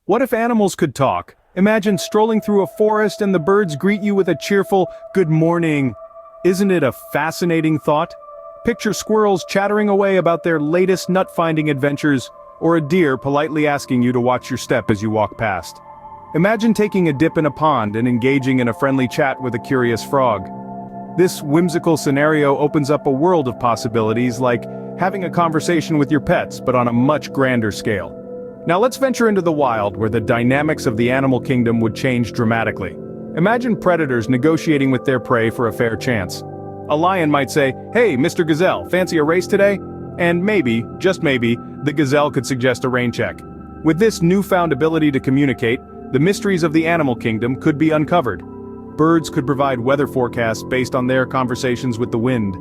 What if animals could talk? Imagine strolling through a forest and the birds greet you with a cheerful, "Good morning." Isn't it a fascinating thought? Picture squirrels chattering away about their latest nut-finding adventures, or a deer politely asking you to watch your step as you walk past. Imagine taking a dip in a pond and engaging in a friendly chat with a curious frog. This whimsical scenario opens up a world of possibilities, like having a conversation with your pets but on a much grander scale. Now let's venture into the wild, where the dynamics of the animal kingdom would change dramatically. Imagine predators negotiating with their prey for a fair chance. A lion might say, "Hey, Mr. Gazelle, fancy a race today?" And maybe, just maybe, the gazelle could suggest a rain check. With this newfound ability to communicate, the mysteries of the animal kingdom could be uncovered. Birds could provide weather forecasts based on their conversations with the wind.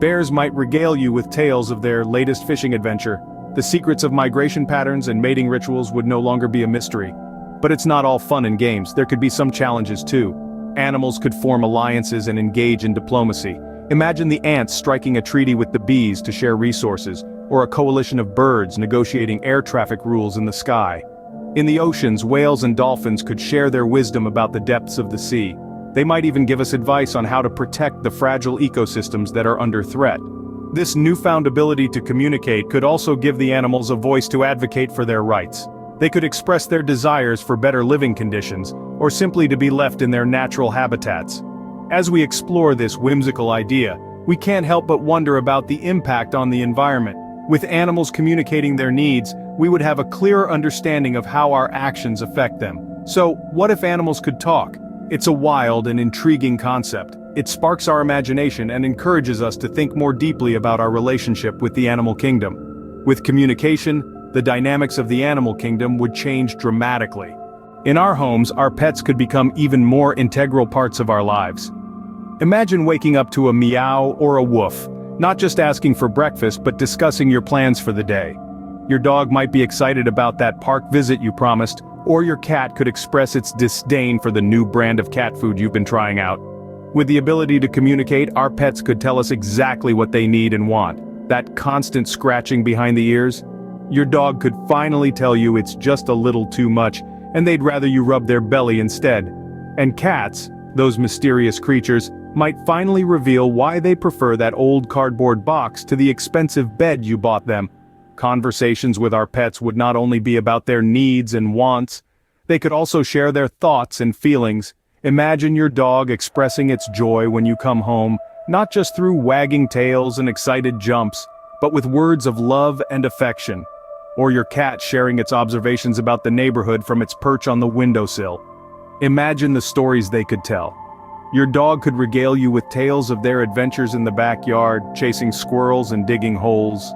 Bears might regale you with tales of their latest fishing adventure. The secrets of migration patterns and mating rituals would no longer be a mystery. But it's not all fun and games, there could be some challenges too. Animals could form alliances and engage in diplomacy. Imagine the ants striking a treaty with the bees to share resources, or a coalition of birds negotiating air traffic rules in the sky. In the oceans, whales and dolphins could share their wisdom about the depths of the sea. They might even give us advice on how to protect the fragile ecosystems that are under threat. This newfound ability to communicate could also give the animals a voice to advocate for their rights. They could express their desires for better living conditions, or simply to be left in their natural habitats. As we explore this whimsical idea, we can't help but wonder about the impact on the environment. With animals communicating their needs, we would have a clearer understanding of how our actions affect them. So, what if animals could talk? It's a wild and intriguing concept. It sparks our imagination and encourages us to think more deeply about our relationship with the animal kingdom. With communication, the dynamics of the animal kingdom would change dramatically. In our homes, our pets could become even more integral parts of our lives. Imagine waking up to a meow or a woof, not just asking for breakfast but discussing your plans for the day. Your dog might be excited about that park visit you promised, or your cat could express its disdain for the new brand of cat food you've been trying out. With the ability to communicate, our pets could tell us exactly what they need and want. That constant scratching behind the ears? Your dog could finally tell you it's just a little too much, and they'd rather you rub their belly instead. And cats, those mysterious creatures, might finally reveal why they prefer that old cardboard box to the expensive bed you bought them. Conversations with our pets would not only be about their needs and wants, they could also share their thoughts and feelings. Imagine your dog expressing its joy when you come home, not just through wagging tails and excited jumps, but with words of love and affection. Or your cat sharing its observations about the neighborhood from its perch on the windowsill. Imagine the stories they could tell. Your dog could regale you with tales of their adventures in the backyard, chasing squirrels and digging holes.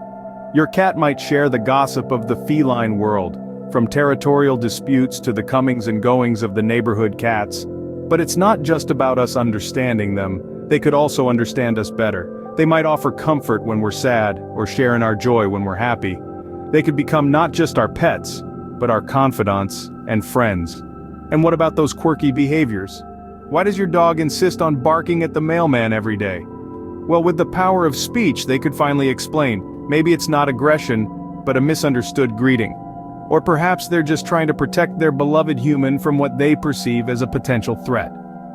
Your cat might share the gossip of the feline world, from territorial disputes to the comings and goings of the neighborhood cats. But it's not just about us understanding them, they could also understand us better. They might offer comfort when we're sad, or share in our joy when we're happy. They could become not just our pets, but our confidants and friends. And what about those quirky behaviors? Why does your dog insist on barking at the mailman every day? Well, with the power of speech, they could finally explain. Maybe it's not aggression, but a misunderstood greeting. Or perhaps they're just trying to protect their beloved human from what they perceive as a potential threat.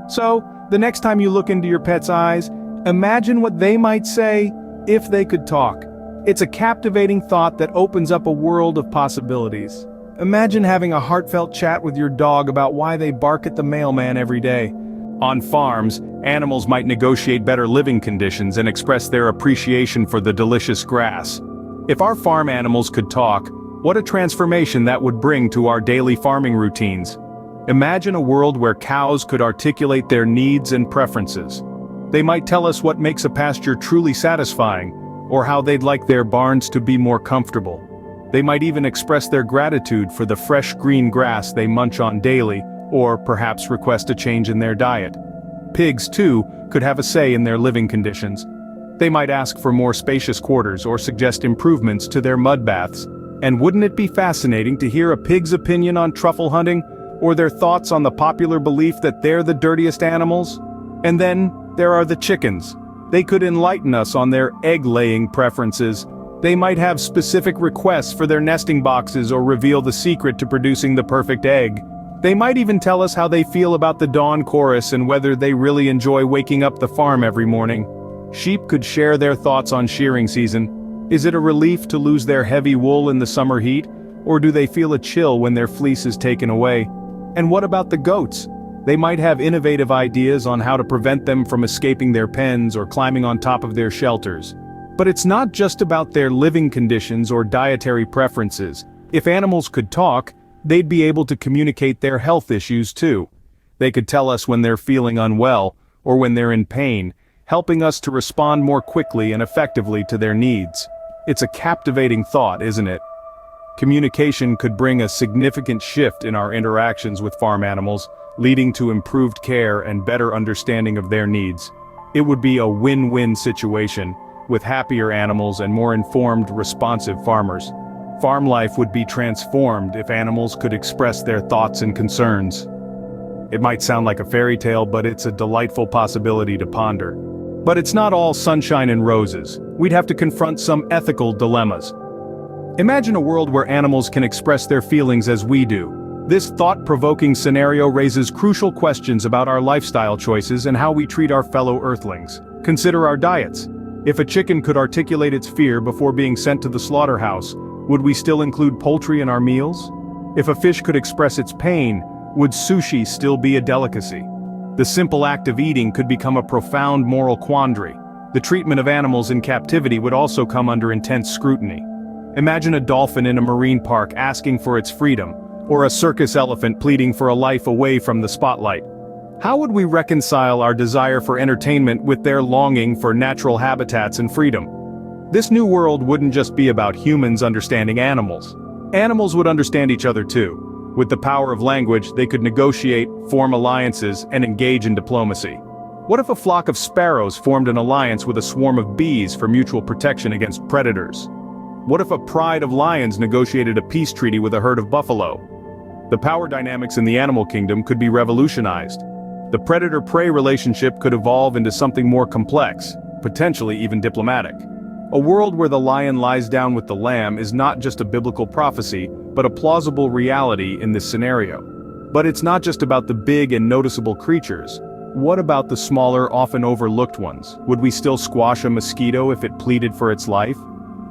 So, the next time you look into your pet's eyes, imagine what they might say if they could talk. It's a captivating thought that opens up a world of possibilities. Imagine having a heartfelt chat with your dog about why they bark at the mailman every day. On farms, animals might negotiate better living conditions and express their appreciation for the delicious grass. If our farm animals could talk, what a transformation that would bring to our daily farming routines. Imagine a world where cows could articulate their needs and preferences. They might tell us what makes a pasture truly satisfying, or how they'd like their barns to be more comfortable. They might even express their gratitude for the fresh green grass they munch on daily, or perhaps request a change in their diet. Pigs, too, could have a say in their living conditions. They might ask for more spacious quarters or suggest improvements to their mud baths. And wouldn't it be fascinating to hear a pig's opinion on truffle hunting, or their thoughts on the popular belief that they're the dirtiest animals? And then, there are the chickens. They could enlighten us on their egg-laying preferences, They might have specific requests for their nesting boxes or reveal the secret to producing the perfect egg. They might even tell us how they feel about the dawn chorus and whether they really enjoy waking up the farm every morning. Sheep could share their thoughts on shearing season. Is it a relief to lose their heavy wool in the summer heat, or do they feel a chill when their fleece is taken away? And what about the goats? They might have innovative ideas on how to prevent them from escaping their pens or climbing on top of their shelters. But it's not just about their living conditions or dietary preferences. If animals could talk, they'd be able to communicate their health issues too. They could tell us when they're feeling unwell, or when they're in pain, helping us to respond more quickly and effectively to their needs. It's a captivating thought, isn't it? Communication could bring a significant shift in our interactions with farm animals, leading to improved care and better understanding of their needs. It would be a win-win situation, with happier animals and more informed, responsive farmers. Farm life would be transformed if animals could express their thoughts and concerns. It might sound like a fairy tale, but it's a delightful possibility to ponder. But it's not all sunshine and roses. We'd have to confront some ethical dilemmas. Imagine a world where animals can express their feelings as we do. This thought-provoking scenario raises crucial questions about our lifestyle choices and how we treat our fellow earthlings. Consider our diets. If a chicken could articulate its fear before being sent to the slaughterhouse, would we still include poultry in our meals? If a fish could express its pain, would sushi still be a delicacy? The simple act of eating could become a profound moral quandary. The treatment of animals in captivity would also come under intense scrutiny. Imagine a dolphin in a marine park asking for its freedom, or a circus elephant pleading for a life away from the spotlight. How would we reconcile our desire for entertainment with their longing for natural habitats and freedom? This new world wouldn't just be about humans understanding animals. Animals would understand each other too. With the power of language, they could negotiate, form alliances, and engage in diplomacy. What if a flock of sparrows formed an alliance with a swarm of bees for mutual protection against predators? What if a pride of lions negotiated a peace treaty with a herd of buffalo? The power dynamics in the animal kingdom could be revolutionized. The predator-prey relationship could evolve into something more complex, potentially even diplomatic. A world where the lion lies down with the lamb is not just a biblical prophecy, but a plausible reality in this scenario. But it's not just about the big and noticeable creatures. What about the smaller, often overlooked ones? Would we still squash a mosquito if it pleaded for its life?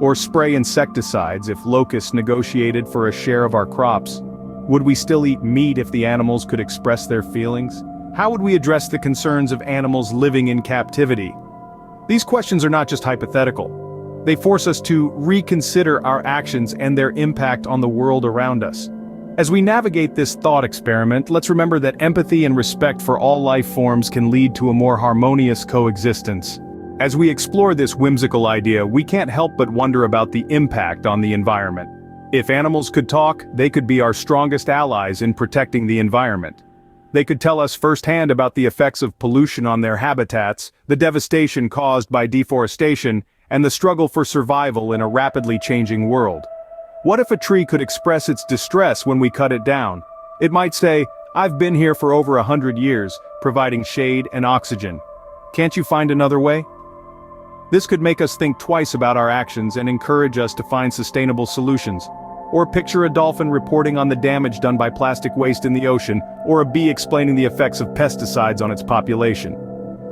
Or spray insecticides if locusts negotiated for a share of our crops? Would we still eat meat if the animals could express their feelings? How would we address the concerns of animals living in captivity? These questions are not just hypothetical. They force us to reconsider our actions and their impact on the world around us. As we navigate this thought experiment, let's remember that empathy and respect for all life forms can lead to a more harmonious coexistence. As we explore this whimsical idea, we can't help but wonder about the impact on the environment. If animals could talk, they could be our strongest allies in protecting the environment. They could tell us firsthand about the effects of pollution on their habitats, the devastation caused by deforestation, and the struggle for survival in a rapidly changing world. What if a tree could express its distress when we cut it down? It might say, "I've been here for over 100 years, providing shade and oxygen. Can't you find another way?" This could make us think twice about our actions and encourage us to find sustainable solutions. Or picture a dolphin reporting on the damage done by plastic waste in the ocean, or a bee explaining the effects of pesticides on its population.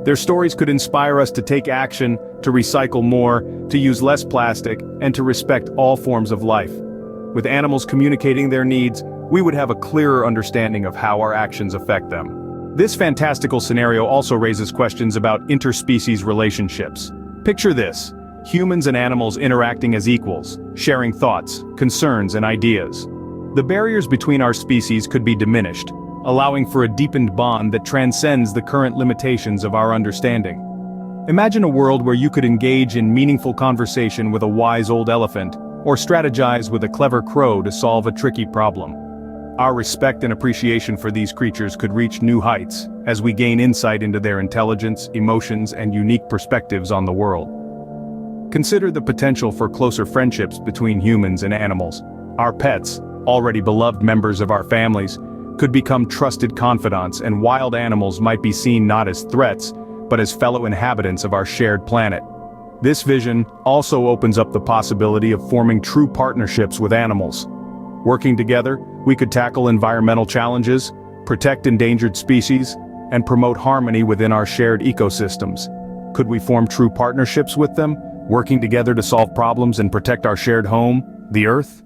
Their stories could inspire us to take action, to recycle more, to use less plastic, and to respect all forms of life. With animals communicating their needs, we would have a clearer understanding of how our actions affect them. This fantastical scenario also raises questions about interspecies relationships. Picture this: humans and animals interacting as equals, sharing thoughts, concerns, and ideas. The barriers between our species could be diminished, allowing for a deepened bond that transcends the current limitations of our understanding. Imagine a world where you could engage in meaningful conversation with a wise old elephant, or strategize with a clever crow to solve a tricky problem. Our respect and appreciation for these creatures could reach new heights, as we gain insight into their intelligence, emotions, and unique perspectives on the world. Consider the potential for closer friendships between humans and animals. Our pets, already beloved members of our families, could become trusted confidants, and wild animals might be seen not as threats, but as fellow inhabitants of our shared planet. This vision also opens up the possibility of forming true partnerships with animals. Working together, we could tackle environmental challenges, protect endangered species, and promote harmony within our shared ecosystems. Could we form true partnerships with them, working together to solve problems and protect our shared home, the Earth?